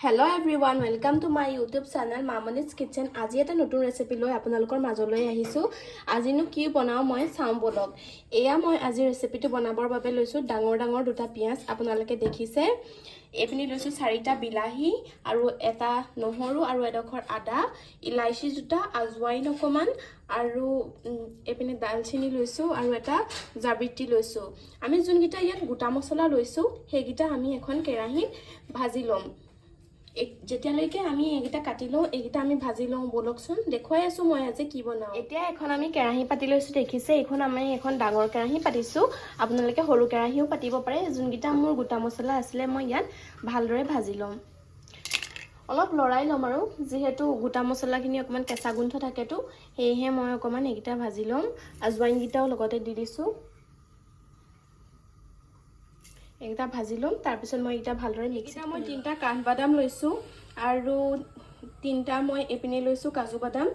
Hello everyone, welcome to my YouTube channel Mamoni's Kitchen. আজি এটা নতুন ৰেচিপি লৈ আপোনালোকৰ মাজলৈ আহিছো। আজিনো কি বনাও মই চাম বলক। এয়া মই আজি ৰেচিপিটো বনাবৰ বাবে লৈছো ডাঙৰ ডাঙৰ দুটা পিয়াজ আপোনালোকে দেখিছে। এপিনি লৈছো 4টা বিলাহী আৰু এটা নহৰু আৰু এডখৰ আদা, ইলাইচি দুটা, আজৱাইন অকমান আৰু এপিনি দালচিনি লৈছো আৰু এটা জাবিত্ৰী লৈছো। আমি যোনকিটা ইয়াত গোটা মছলা লৈছো হেগিটা আমি এখন কেৰাহীত ভাজি লম। যেতিয়ালৈকে আমি এগিটা কাটি লওঁ এগিটা আমি ভাজি লওঁ বলকচোন দেখুৱাই আছো মই আজি কি বনাও। এতিয়া এখন আমি কেৰাহী পাতি লৈছো দেখিছে এখন আমি এখন ডাঙৰ কেৰাহী পাতিছো আপোনালোকে সৰু কেৰাহীও পাতিব পাৰে যোনকিটা মোৰ গোটা মছলা আছিল মই ইয়াত ভালদৰে ভাজি লম অলপ লৰাই লম আৰু যেহেতু গোটা মছলাখিনি অকমান কেঁচা গুন্ধ থাকেটো হেহে মই অকমান এগিটা ভাজি লম আজৱাইন গিটাও লগতে দি দিছো এটা ভাজি লম তাৰ পিছত মই এটা ভালদৰে মিক্সিত মই তিনটা কাঠবাদাম লৈছো আৰু তিনটা মই এপিনে লৈছো কাজু বাদাম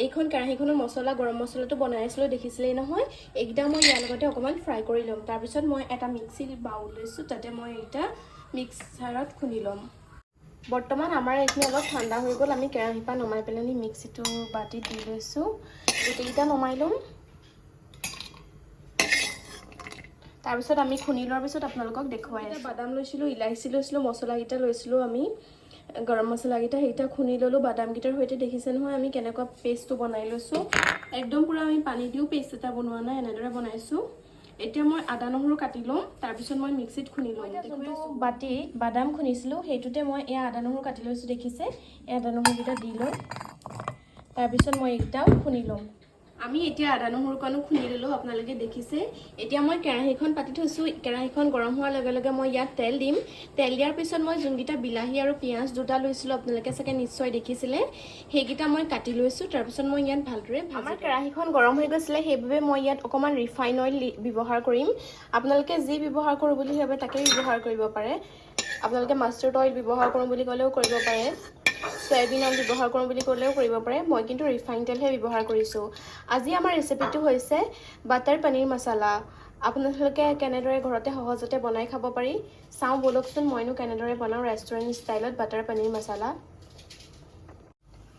এইখন কেৰাহীখনৰ মছলা গৰম মছলাটো বনাইছিলো দেখিছিলেই নহয় এইটা মই ইয়াৰ লগতে অকমান ফ্ৰাই কৰি লম তাৰ পিছত মই এটা মিক্সিৰ বাউল লৈছো তাতে মই এটা মিক্সাৰত খুনি লম বৰ্তমান আমাৰ এইখিনি অলপ ঠাণ্ডা হৈ গল আমি কেৰাহীপা নমাই পেলানি মিক্সিটো বাটি দি লৈছো গোটেইটা নমাই লম তাৰ পিছত আমি খুনি লোৱাৰ পিছত আপোনালোকক দেখুৱাই আছো বাদাম লৈছিলো ইলাইচি লৈছিলো মছলা গিটা লৈছিলো আমি গৰম মছলা গিটা হেইটা খুনি ললো বাদাম গিটাৰ হৈতে দেখিছে নহয় আমি কেনেকুৱা পেষ্টটো বনাই লৈছো একদম পুৰা আমি পানী দিও পেষ্ট এটা বনোৱা নাই এনেদৰে বনাইছো এতিয়া মই আদা নহৰু কাটি লম তাৰ পিছত মই মিক্সিত খুনি লম দেখুৱাইছো বাটি বাদাম খুনিছিলো হেইটোতে মই এয়া আদা নহৰু কাটি লৈছো দেখিছে এয়া আদা নহৰু গিটা দি লৈ তাৰ পিছত মই এটাও খুনি লম আমি এতিয়া আদা নহৰু কনো খুনি ললো আপোনালোকে দেখিছে এতিয়া মই কেৰাহীখন পাতি থৈছো কেৰাহীখন গৰম হোৱাৰ লগে লগে মই ইয়াত তেল দিম তেল দিয়াৰ পিছত মই যোনকিটা বিলাহী আৰু পিয়াজ দুটা লৈছিলো আপোনালোকে সকে নিশ্চয় দেখিছিলে হেগিটা মই কাটি লৈছো তাৰ পিছত মই ইয়াত ভালদৰে আমাৰ কেৰাহীখন গৰম হৈ গৈছিলে হেইভাবে মই ইয়াত অকমান ৰিফাইন অইল ব্যৱহাৰ কৰিম আপোনালোকে যি ব্যৱহাৰ কৰো বুলি ভাবে তাকে ব্যৱহাৰ কৰিব পাৰে আপোনালোকে মাষ্টাৰ্ড অইল ব্যৱহাৰ কৰো বুলি কলেও কৰিব পাৰে সয়াবিন অইল ব্যৱহাৰ কৰো বুলি কলেও কৰিব পাৰে মই কিন্তু ৰিফাইন তেলহে ব্যৱহাৰ কৰিছো আজি আমাৰ ৰেচিপিটো হৈছে বাটাৰ পনীৰ মছলা আপোনালোকে কেনেদৰে ঘৰতে সহজতে বনাই খাব পাৰি চাও বলকচোন মইনো কেনেদৰে বনাও ৰেষ্টুৰেন্ট ষ্টাইলত বাটাৰ পনীৰ মছলা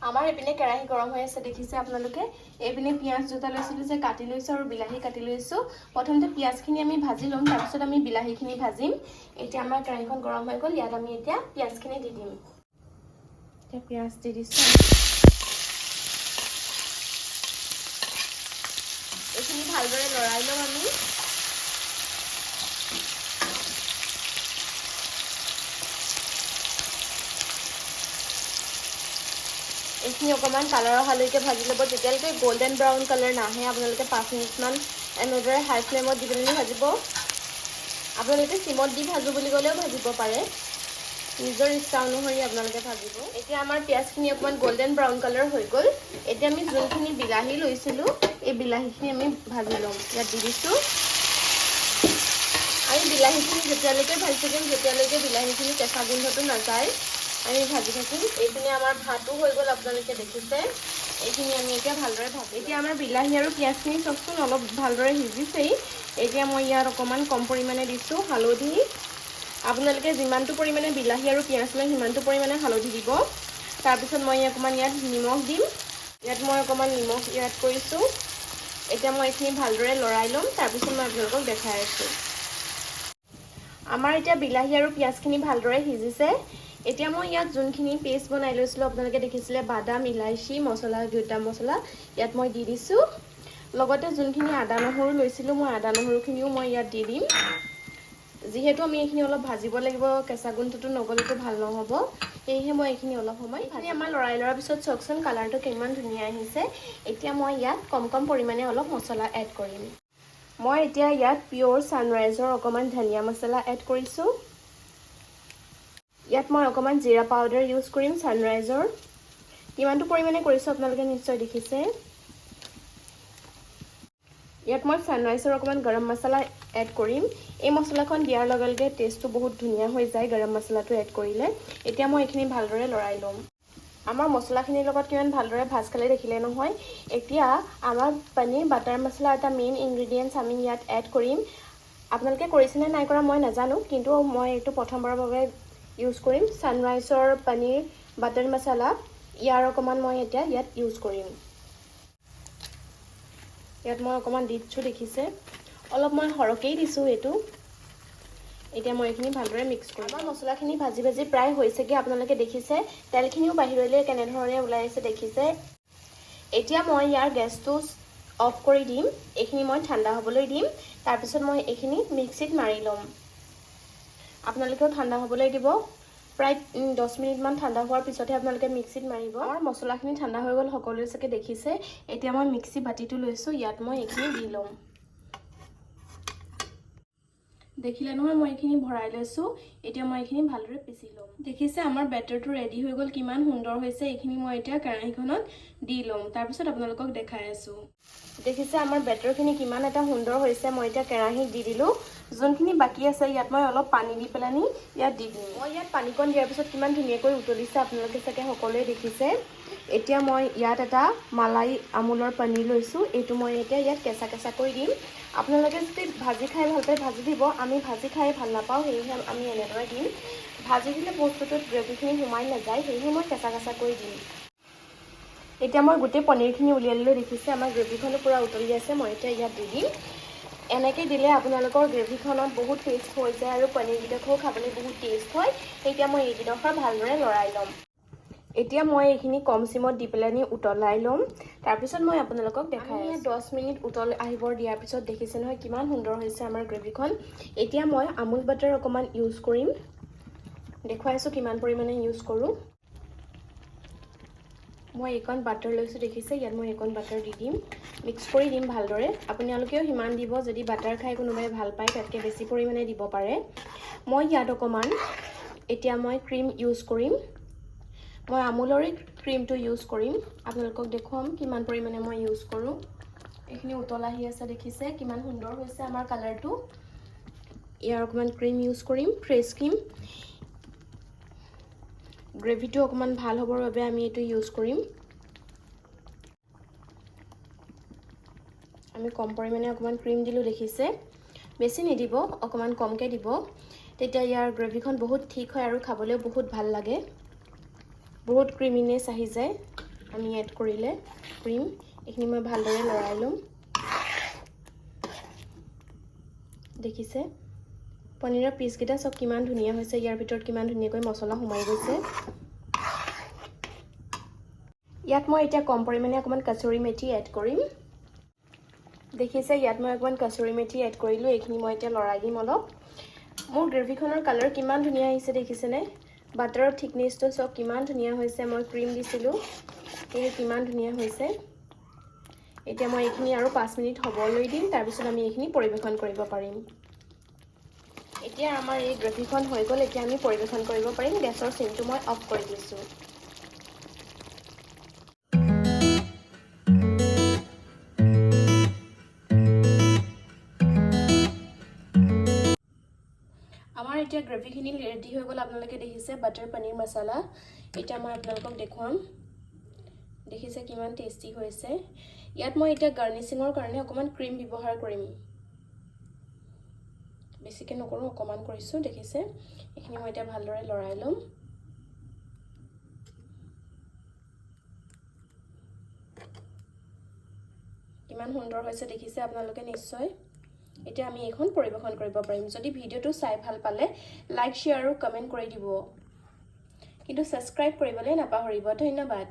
আমাৰ এপিনে কেৰাহী গৰম হৈ আছে দেখিছে আপোনালোকে এপিনে পিয়াজ দুটা লৈছিলো যে কাটি লৈছো আৰু বিলাহী কাটি লৈছো প্ৰথমতে পিয়াজখিনি আমি ভাজি লম তাৰ পিছত আমি বিলাহীখিনি ভাজিম এতিয়া আমাৰ কেৰাহীখন গৰম হৈ গল ইয়াত আমি এতিয়া পিয়াজখিনি দি দিম পিয়াজ দি দিছো এইখিনি ভালদৰে লৰাই লম আমি এইখিনি অকমান কালাৰ অহালৈকে ভাজি ল'ব যেতিয়ালৈকে গোল্ডেন ব্ৰাউন কালাৰ নাহে আপোনালোকে 5 মিনিটমান এনেদৰে হাই ফ্লেমত দি পেলাই ভাজিব আপোনালোকে সিমত দি ভাজো বুলি ক'লেও ভাজিব পাৰে নিজৰ ইচ্ছা অনুসৰি আপোনালোকে ভাজিব এতিয়া আমাৰ পিয়াজখিনি অকমান গোল্ডেন ব্ৰাউন কালাৰ হৈ গল এতিয়া আমি যোনখিনি বিলাহী লৈছিলো এই বিলাহীখিনি আমি ভাজি লম ইয়াত দি দিছো আমি বিলাহীখিনি যেতিয়ালৈকে ভাজি থাকিম যেতিয়ালৈকে বিলাহীখিনি কেঁচা গোন্ধটো নাযায় আমি ভাজি থাকিম এইখিনি আমাৰ ভাতো হৈ গল আপোনালোকে দেখিছে এইখিনি আমি এতিয়া ভালদৰে ভাজি এতিয়া আমাৰ বিলাহী আৰু পিয়াজখিনি চবচোন অলপ ভালদৰে সিজিছেই এতিয়া মই ইয়াত অকমান কম পৰিমাণে দিছো হালধি আপোনালোকে যিমানটো পৰিমাণে বিলাহী আৰু পিয়াজ লয় সিমানটো পৰিমাণে হালধি দিব তাৰ পিছত মই অকমান ইয়াত নিমখ দিম ইয়াত মই অকমান নিমখ ইয়াত কৰিছো এতিয়া মই এইখিনি ভালদৰে লৰাই লম তাৰ পিছত মই আপোনালোকক দেখাই আছো আমাৰ এতিয়া বিলাহী আৰু পিয়াজখিনি ভালদৰে সিজিছে এতিয়া মই ইয়াত যোনখিনি পেষ্ট বনাই লৈছিলো আপোনালোকে দেখিছিলে বাদাম ইলাইচি মছলা গোটা মছলা ইয়াত মই দি দিছো লগতে যোনখিনি আদা নহৰু লৈছিলো মই আদা নহৰুখিনিও মই ইয়াত দি দিম যেহেতু আমি এইখিনি অলপ ভাজিব লাগিব কেঁচা গুন্ধটো নগলেতো ভাল নহব এইহে মই এইখিনি অলপ সময় ভাজি আমাৰ লৰাই লৰাৰ পিছত চকচন কালাৰটো কিমান ধুনীয়া আহিছে এতিয়া মই ইয়াত কম কম পৰিমাণে অলপ মছলা এড কৰিম মই এতিয়া ইয়াত পিওৰ সানৰাইজৰ অকমান ধনিয়া মছলা এড কৰিছো ইয়াত মই অকমান জিৰা পাউডাৰ ইউজ কৰিম সানৰাইজৰ কিমানটো পৰিমাণে কৰিছো আপোনালোকে নিশ্চয় দেখিছে ইয়াত মই সানৰাইজৰ অকমান গৰম মছলা এড কৰিম এই মছলাখন দিয়াৰ লগে লগে টেষ্টটো বহুত ধুনীয়া হৈ যায় গৰম মছলাটো এড কৰিলে এতিয়া মই এইখিনি ভালদৰে লৰাই লম আমাৰ মছলাখিনিৰ লগত কিমান ভালদৰে ভাজ খালে দেখিলে নহয় এতিয়া আমাৰ পনীৰ বাটাৰ মছলা এটা মেইন ইনগ্ৰেডিয়েন্টছ আমি ইয়াত এড কৰিম আপোনালোকে কৰিছেনে নাই কৰা মই নাজানো কিন্তু মই এইটো প্ৰথমবাৰৰ বাবে ইউজ কৰিম ছানৰাইজৰ পনীৰ বাটাৰ মছলা ইয়াৰ অকণমান মই এতিয়া ইয়াত ইউজ কৰিম ইয়াত মই অকণমান দি দিছোঁ দেখিছে অলপ মই সৰহকৈয়ে দিছোঁ এইটো এতিয়া মই এইখিনি ভালদৰে মিক্স কৰিম আমাৰ মছলাখিনি ভাজি ভাজি প্ৰায় হৈছেগৈ আপোনালোকে দেখিছে তেলখিনিও বাহিৰলৈ কেনেধৰণে ওলাই আহিছে দেখিছে এতিয়া মই ইয়াৰ গেছটো অফ কৰি দিম এইখিনি মই ঠাণ্ডা হ'বলৈ দিম তাৰপিছত মই এইখিনি মিক্সিত মাৰি ল'ম আপোনালোকেও ঠাণ্ডা হ'বলৈ দিব প্ৰায় 10 মিনিটমান ঠাণ্ডা হোৱাৰ পিছতহে আপোনালোকে মিক্সিত মাৰিব আমাৰ মছলাখিনি ঠাণ্ডা হৈ গ'ল সকলোৱে চাগে দেখিছে এতিয়া মই মিক্সি বাতিটো লৈছোঁ ইয়াত মই এইখিনি দি ল'ম দেখিলে নহয় মই এইখিনি ভৰাই লৈছোঁ এতিয়া মই এইখিনি ভালদৰে পিচি ল'ম দেখিছে আমাৰ বেটাৰটো ৰেডি হৈ গ'ল কিমান সুন্দৰ হৈছে এইখিনি মই এতিয়া কেৰাহীখনত দি ল'ম তাৰপিছত আপোনালোকক দেখাই আছোঁ দেখিছে আমাৰ বেটাৰখিনি কিমান এটা সুন্দৰ হৈছে মই এতিয়া কেৰাহীত দি দিলোঁ যোনখিনি বাকী আছে ইয়াত মই অলপ পানী দি পেলানি ইয়াত দি দিম মই ইয়াত পানীকণ দিয়াৰ পিছত কিমান ধুনীয়াকৈ উতলিছে আপোনালোকে চাগে সকলোৱে দেখিছে এতিয়া মই ইয়াত এটা মালাই আমুলৰ পনীৰ লৈছোঁ এইটো মই এতিয়া ইয়াত কেঁচা কেঁচাকৈ দিম আপোনালোকে যদি ভাজি খাই ভাল পায় ভাজি দিব আমি ভাজি খাই ভাল নাপাওঁ সেয়েহে আমি এনেদৰে দিম ভাজি দিলে বস্তুটোত গ্ৰেভিখিনি সোমাই নাযায় সেয়েহে মই কেঁচা কেঁচাকৈ দিম এতিয়া মই গোটেই পনীৰখিনি উলিয়াই লৈ দেখিছে আমাৰ গ্ৰেভিখনো পুৰা উতলি আছে মই এতিয়া ইয়াত দি দিম এনেকৈ দিলে আপোনালোকৰ গ্ৰেভিখনত বহুত টেষ্ট হৈ যায় আৰু পনীৰকেইডোখৰো খাবলৈ বহুত টেষ্ট হয় এতিয়া মই এইকেইডোখৰ ভালদৰে লৰাই ল'ম এতিয়া মই এইখিনি কম চিমত দি পেলানি উতলাই ল'ম তাৰপিছত মই আপোনালোকক দেখাই আছোঁ 10 মিনিট উতল আহিবৰ দিয়াৰ পিছত দেখিছে নহয় কিমান সুন্দৰ হৈছে আমাৰ গ্ৰেভিখন এতিয়া মই আমুল বাটাৰ অকণমান ইউজ কৰিম দেখুৱাইছোঁ কিমান পৰিমাণে ইউজ কৰোঁ মই এইকণ বাটাৰ লৈছোঁ দেখিছে ইয়াত মই এইকণ বাটাৰ দি দিম মিক্স কৰি দিম ভালদৰে আপোনালোকেও সিমান দিব যদি বাটাৰ খাই কোনোবাই ভাল পায় তাতকৈ বেছি পৰিমাণে দিব পাৰে মই ইয়াত অকণমান এতিয়া মই ক্ৰীম ইউজ কৰিম মই আমুলৰে ক্ৰীমটো ইউজ কৰিম আপোনালোকক দেখুৱাম কিমান পৰিমাণে মই ইউজ কৰোঁ এইখিনি উতল আহি আছে দেখিছে কিমান সুন্দৰ হৈছে আমাৰ কালাৰটো ইয়াৰ অকণমান ক্ৰীম ইউজ কৰিম ফ্ৰেছ ক্ৰীম গ্ৰেভিটো অকণমান ভাল হ'বৰ বাবে আমি এইটো ইউজ কৰিম আমি কম পৰিমাণে অকণমান ক্ৰীম দিলোঁ দেখিছে বেছি নিদিব অকণমান কমকৈ দিব তেতিয়া ইয়াৰ গ্ৰেভিখন বহুত ঠিক হয় আৰু খাবলৈও বহুত ভাল লাগে বহুত ক্ৰীমিনেছ আহি যায় আমি এড কৰিলে ক্ৰীম এইখিনি মই ভালদৰে লৰাই ল'ম দেখিছে পনীৰৰ পিচকেইটা চব কিমান ধুনীয়া হৈছে ইয়াৰ ভিতৰত কিমান ধুনীয়াকৈ মছলা সোমাই গৈছে ইয়াত মই এতিয়া কম পৰিমাণে অকণমান কচুৰি মেথি এড কৰিম দেখিছে ইয়াত মই অকণমান কচুৰি মেথি এড কৰিলোঁ এইখিনি মই এতিয়া লৰাই দিম অলপ মোৰ গ্ৰেভিখনৰ কালাৰ কিমান ধুনীয়া আহিছে দেখিছেনে বাটাৰৰ থিকনেছটো চব কিমান ধুনীয়া হৈছে মই ক্ৰীম দিছিলোঁ সেয়ে কিমান ধুনীয়া হৈছে এতিয়া মই এইখিনি আৰু 5 মিনিট হ'বলৈ দিম তাৰপিছত আমি এইখিনি পৰিৱেশন কৰিব পাৰিম এতিয়া আমাৰ এই গ্ৰেভিখন হৈ গ'ল এতিয়া আমি পৰিৱেশন কৰিব পাৰিম গেছৰ চিমটো মই অফ কৰি দিছোঁ আমাৰ এতিয়া গ্ৰেভিখিনি ৰেডি হৈ গ'ল আপোনালোকে দেখিছে বাটাৰ পনীৰ মছলা এতিয়া মই আপোনালোকক দেখুৱাম দেখিছে কিমান টেষ্টি হৈছে ইয়াত মই এতিয়া গাৰ্নিচিঙৰ কাৰণে অকণমান ক্ৰীম ব্যৱহাৰ কৰিম বেছিকৈ নকৰোঁ অকণমান কৰিছোঁ দেখিছে এইখিনি মই এতিয়া ভালদৰে লৰাই ল'ম কিমান সুন্দৰ হৈছে দেখিছে আপোনালোকে নিশ্চয় এতিয়া আমি এইখন পৰিৱেশন কৰিব পাৰিম যদি ভিডিঅ'টো চাই ভাল পালে লাইক শ্বেয়াৰ আৰু কমেণ্ট কৰি দিব কিন্তু ছাবস্ক্ৰাইব কৰিবলৈ নাপাহৰিব ধন্যবাদ